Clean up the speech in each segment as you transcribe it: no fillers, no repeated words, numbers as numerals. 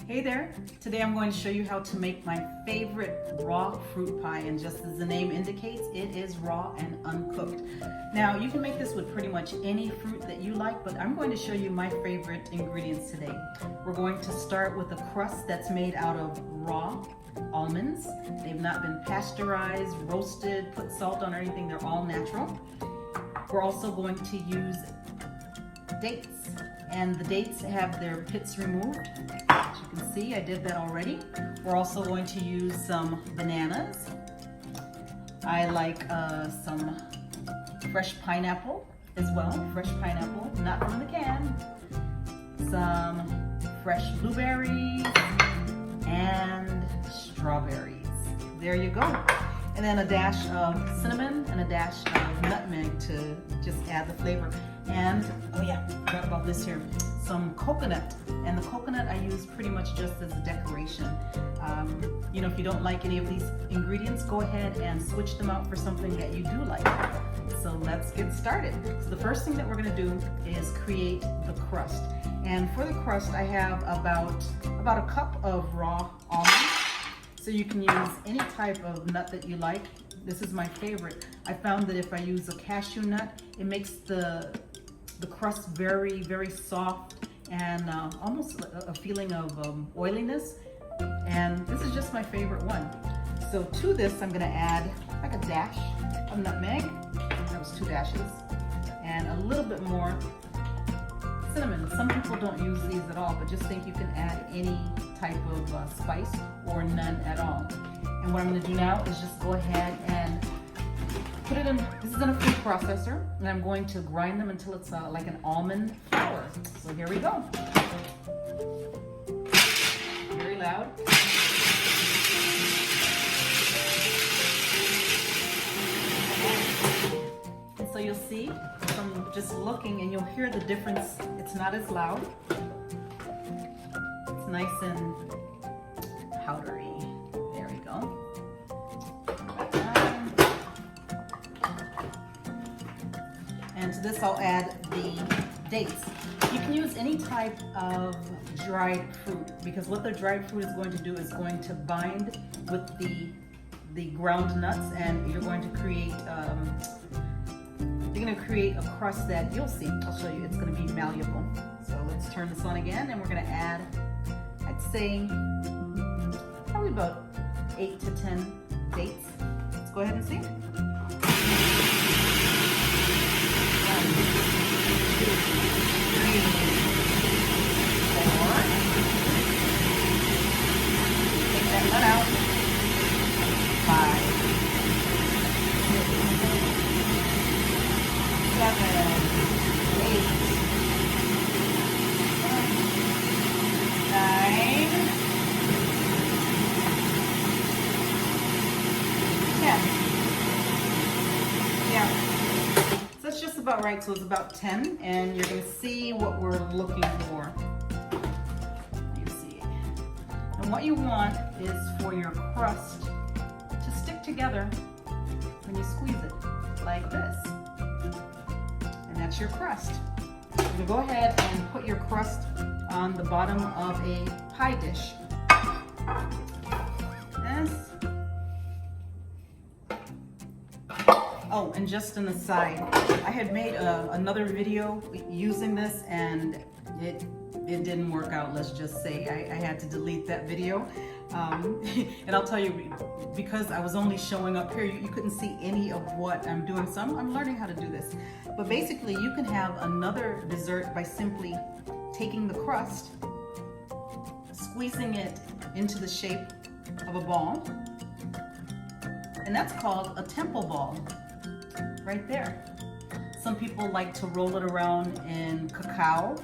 Hey there, today I'm going to show you how to make my favorite raw fruit pie, and just as the name indicates, it is raw and uncooked. Now you can make this with pretty much any fruit that you like, but I'm going to show you my favorite ingredients today. We're going to start with a crust that's made out of raw almonds. They've not been pasteurized, roasted, put salt on or anything, they're all natural. We're also going to use dates, and the dates have their pits removed. As you can see, I did that already. We're also going to use some bananas. I like some fresh pineapple as well, fresh pineapple, not from the can. Some fresh blueberries and strawberries. There you go. And then a dash of cinnamon and a dash of nutmeg to just add the flavor. And, oh yeah, forgot about this here, some coconut. And the coconut I use pretty much just as a decoration. You know, if you don't like any of these ingredients, go ahead and switch them out for something that you do like. So let's get started. So the first thing that we're gonna do is create the crust. And for the crust, I have about a cup of raw almonds. So you can use any type of nut that you like. This is my favorite. I found that if I use a cashew nut, it makes the crust very, very soft and almost a feeling of oiliness. And this is just my favorite one. So to this, I'm gonna add like a dash of nutmeg. That was 2 dashes. And a little bit more cinnamon. Some people don't use these at all, but just think you can add any type of spice or none at all. And what I'm going to do now is just go ahead and put it in, this is in a food processor, and I'm going to grind them until it's like an almond flour. So here we go. Very loud. And so you'll see from just looking, and you'll hear the difference. It's not as loud. It's nice and powdery. There we go. And to this I'll add the dates. You can use any type of dried fruit, because what the dried fruit is going to do is going to bind with the ground nuts, and you're going to create a crust that you'll see. I'll show you. It's going to be malleable. So let's turn this on again, and we're going to add, I'd say, probably about 8 to 10 dates. Let's go ahead and see. 1, 2, 3, 4. Take that nut out. 5, 6, 7, 8, 9, 10. Yeah, so that's just about right. So it's about 10, and you're going to see what we're looking for. You see, and what you want is for your crust to stick together when you squeeze it, like this. And that's your crust. You go ahead and put your crust on the bottom of a pie dish. Yes. Oh, and just an aside, I had made another video using this, and it didn't work out, let's just say. I had to delete that video. And I'll tell you, because I was only showing up here, you couldn't see any of what I'm doing. So I'm learning how to do this. But basically, you can have another dessert by simply taking the crust, squeezing it into the shape of a ball, and that's called a temple ball, right there. Some people like to roll it around in cacao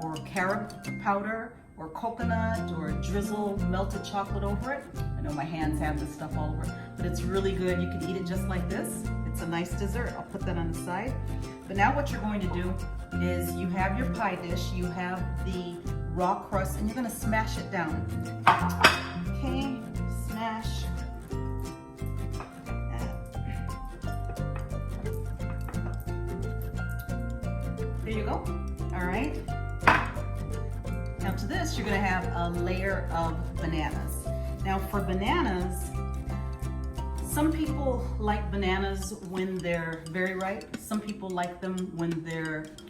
or carob powder or coconut, or drizzle melted chocolate over it. I know my hands have this stuff all over it, but it's really good. You can eat it just like this. It's a nice dessert. I'll put that on the side. But now what you're going to do is you have your pie dish, you have the raw crust, and you're going to smash it down. Okay, smash. There you go. All right. Now to this, you're gonna have a layer of bananas. Now for bananas, some people like bananas when they're very ripe. Some people like them when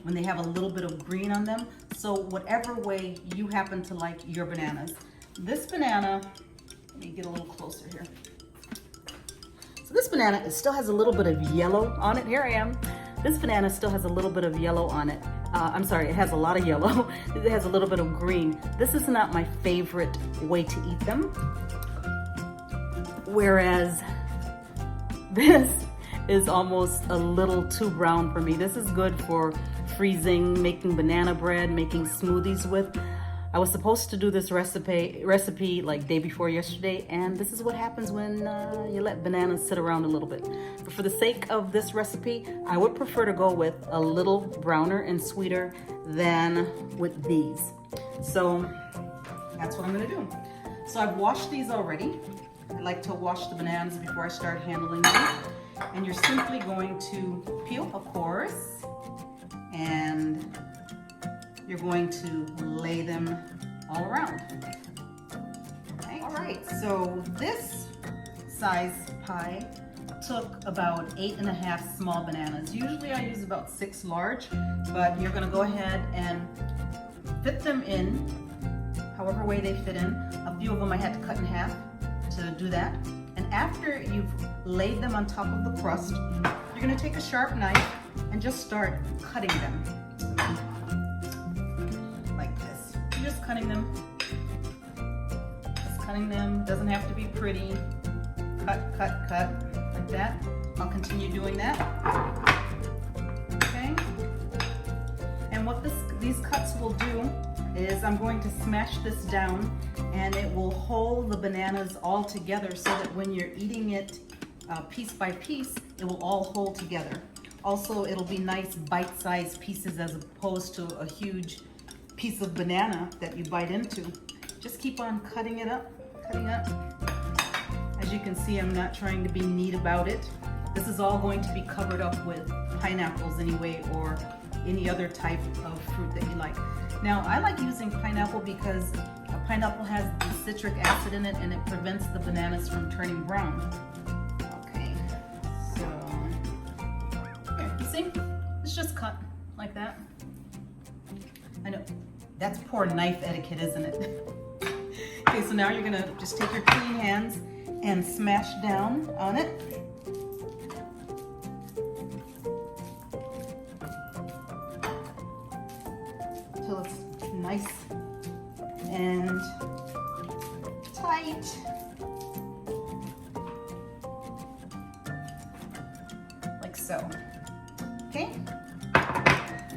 they have a little bit of green on them. So whatever way you happen to like your bananas. This banana, let me get a little closer here. So this banana, it still has a little bit of yellow on it. Here I am. This banana still has a little bit of yellow on it. I'm sorry, it has a lot of yellow. It has a little bit of green. This is not my favorite way to eat them. Whereas this is almost a little too brown for me. This is good for freezing, making banana bread, making smoothies with. I was supposed to do this recipe like day before yesterday, and this is what happens when you let bananas sit around a little bit. But for the sake of this recipe, I would prefer to go with a little browner and sweeter than with these. So that's what I'm gonna do. So I've washed these already. I like to wash the bananas before I start handling them. And you're simply going to peel, of course, and you're going to lay them all around. Okay. All right, so this size pie took about 8.5 small bananas. Usually I use about 6 large, but you're gonna go ahead and fit them in however way they fit in. A few of them I had to cut in half to do that. And after you've laid them on top of the crust, you're gonna take a sharp knife and just start cutting them. Like this. You're just cutting them. Just cutting them. Doesn't have to be pretty. Cut, cut, cut. Like that. I'll continue doing that. Okay? And what these cuts will do is I'm going to smash this down, and it will hold the bananas all together so that when you're eating it piece by piece, it will all hold together. Also, it'll be nice bite-sized pieces as opposed to a huge piece of banana that you bite into. Just keep on cutting it up, cutting up. As you can see, I'm not trying to be neat about it. This is all going to be covered up with pineapples anyway, or any other type of fruit that you like. Now, I like using pineapple because a pineapple has the citric acid in it, and it prevents the bananas from turning brown. Okay, so here, you see? It's just cut like that. I know, that's poor knife etiquette, isn't it? Okay, so now you're gonna just take your clean hands and smash down on it. Until it's nice and tight. Like so. Okay?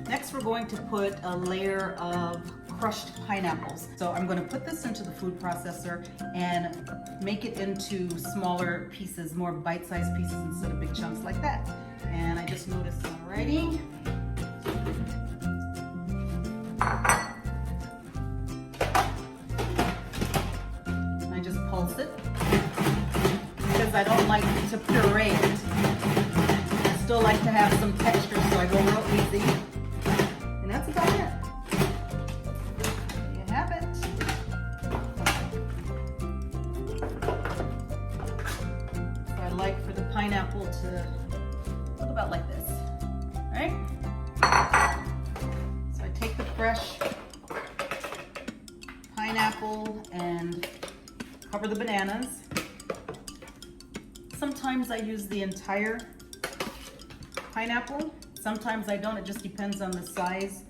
Next we're going to put a layer of crushed pineapples. So I'm going to put this into the food processor and make it into smaller pieces, more bite-sized pieces instead of big chunks like that. And I just noticed already. I just pulse it because I don't like to puree it. I still like to have some texture, so I go real easy. And that's about it. There you have it. So I like for the pineapple to look about like this. All right? So I take the fresh pineapple and cover the bananas. Sometimes I use the entire pineapple. Sometimes I don't. It just depends on the size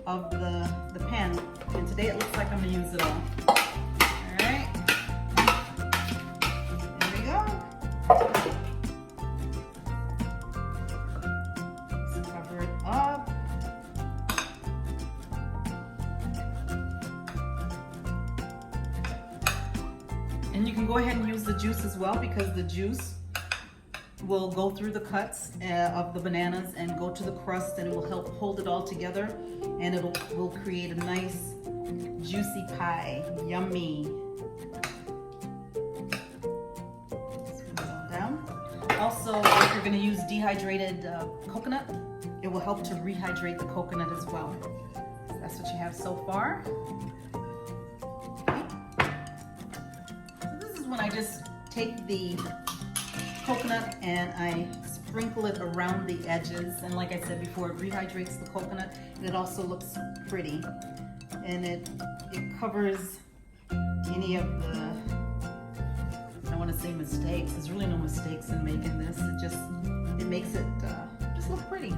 of the pan. And today it looks like I'm gonna use it all. All right. There we go. Let's cover it up. And you can go ahead and use the juice as well, because the juice will go through the cuts of the bananas and go to the crust, and it will help hold it all together, and it will create a nice juicy pie. Yummy. Spread it down. Also, if you're going to use dehydrated coconut, it will help to rehydrate the coconut as well. So that's what you have so far. Okay. So this is when I just take the coconut and I sprinkle it around the edges, and like I said before, it rehydrates the coconut and it also looks pretty, and it covers any of the, I want to say mistakes. There's really no mistakes in making this. It makes it just look pretty.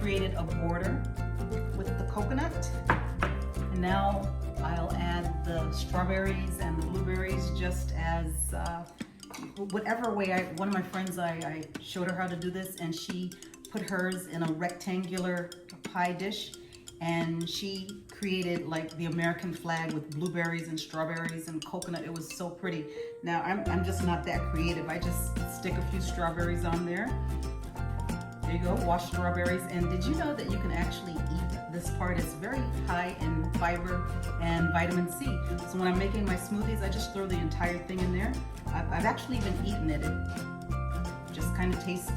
Created a border with the coconut, and now I'll add the strawberries and the blueberries just as whatever way. One of my friends, I showed her how to do this, and she put hers in a rectangular pie dish, and she created like the American flag with blueberries and strawberries and coconut. It was so pretty. Now I'm just not that creative. I just stick a few strawberries on there. There you go, washed strawberries. And did you know that you can actually eat this part? It's very high in fiber and vitamin C. So when I'm making my smoothies, I just throw the entire thing in there. I've actually even eaten it. It just kind of tastes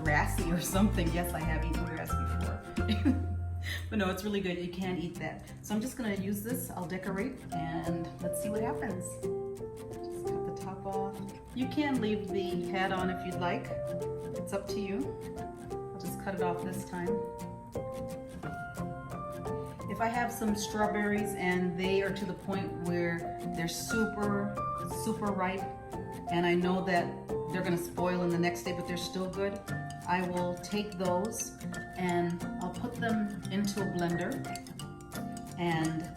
grassy or something. Yes, I have eaten grass before. But no, it's really good. You can eat that. So I'm just gonna use this. I'll decorate and let's see what happens. Just cut the top off. You can leave the head on if you'd like. It's up to you. Just cut it off this time. If I have some strawberries and they are to the point where they're super ripe and I know that they're gonna spoil in the next day, but they're still good, I will take those and I'll put them into a blender and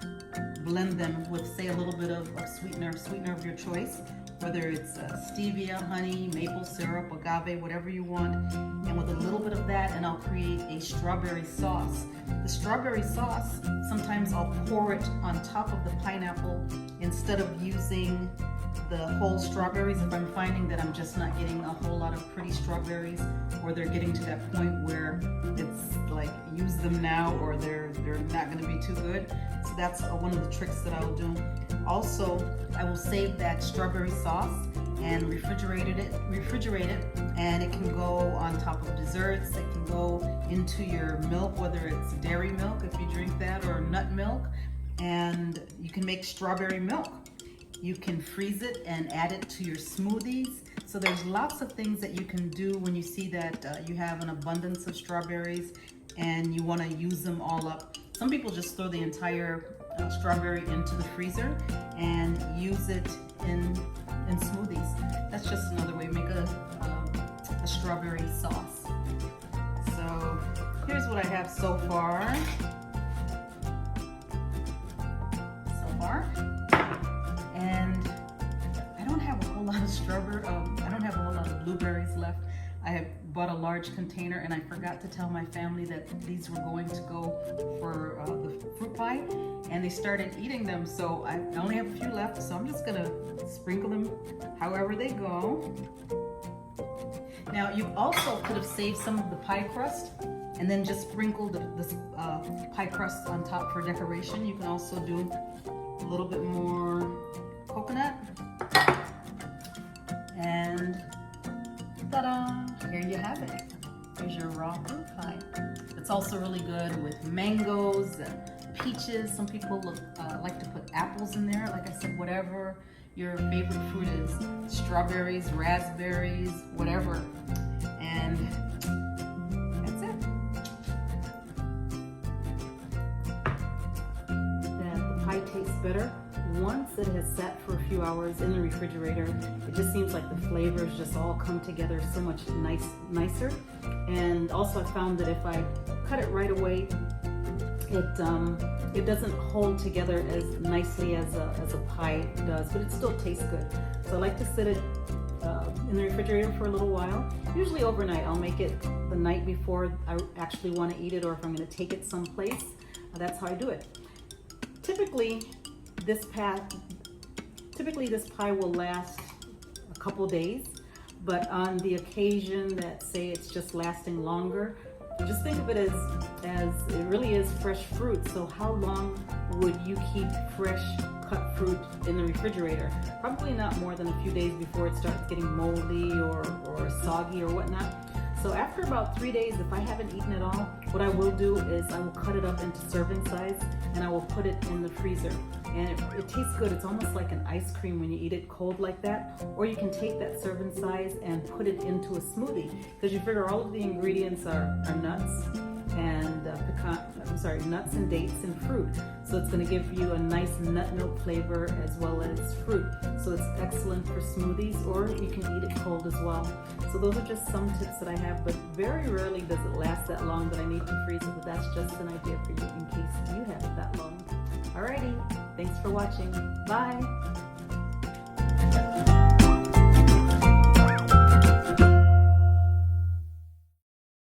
blend them with, say, a little bit of sweetener of your choice, whether it's stevia, honey, maple syrup, agave, whatever you want. And with a little bit of that, and I'll create a strawberry sauce. The strawberry sauce, sometimes I'll pour it on top of the pineapple instead of using the whole strawberries if I'm finding that I'm just not getting a whole lot of pretty strawberries, or they're getting to that point where it's like use them now or they're not going to be too good. So that's one of the tricks that I'll do. Also, I will save that strawberry sauce and refrigerate it, and it can go on top of desserts. It can go into your milk, whether it's dairy milk if you drink that, or nut milk, and you can make strawberry milk. You can freeze it and add it to your smoothies. So there's lots of things that you can do when you see that you have an abundance of strawberries and you want to use them all up. Some people just throw the entire strawberry into the freezer and use it in smoothies. That's just another way to make a strawberry sauce. So here's what I have so far. And I don't have a whole lot of strawberry, I don't have a whole lot of blueberries left. I have bought a large container and I forgot to tell my family that these were going to go for the fruit pie, and they started eating them, so I only have a few left, so I'm just gonna sprinkle them however they go. Now you also could have saved some of the pie crust and then just sprinkled the pie crust on top for decoration. You can also do a little bit more coconut, and ta-da! Here you have it. Here's your raw fruit pie. It's also really good with mangoes and peaches. Some people like to put apples in there. Like I said, whatever your favorite fruit is. Strawberries, raspberries, whatever. And that's it. The pie tastes better once it has sat for a few hours in the refrigerator. It just seems like the flavors just all come together so much nicer. And also I found that if I cut it right away, it doesn't hold together as nicely as a pie does, but it still tastes good. So I like to sit it in the refrigerator for a little while, usually overnight. I'll make it the night before I actually want to eat it, or if I'm going to take it someplace. That's how I do it. Typically this pie will last a couple days, But on the occasion that, say, it's just lasting longer, just think of it as it really is fresh fruit. So how long would you keep fresh cut fruit in the refrigerator? Probably not more than a few days before it starts getting moldy or soggy or whatnot. So after about 3 days, if I haven't eaten it all, what I will do is I will cut it up into serving size and I will put it in the freezer. And it tastes good. It's almost like an ice cream when you eat it cold like that. Or you can take that serving size and put it into a smoothie, because you figure all of the ingredients are nuts and nuts and dates and fruit. So it's going to give you a nice nut milk flavor as well as fruit. So it's excellent for smoothies, or you can eat it cold as well. So those are just some tips that I have, but very rarely does it last that long that I need to freeze it, but that's just an idea for you in case you have it that long. Alrighty, thanks for watching. Bye!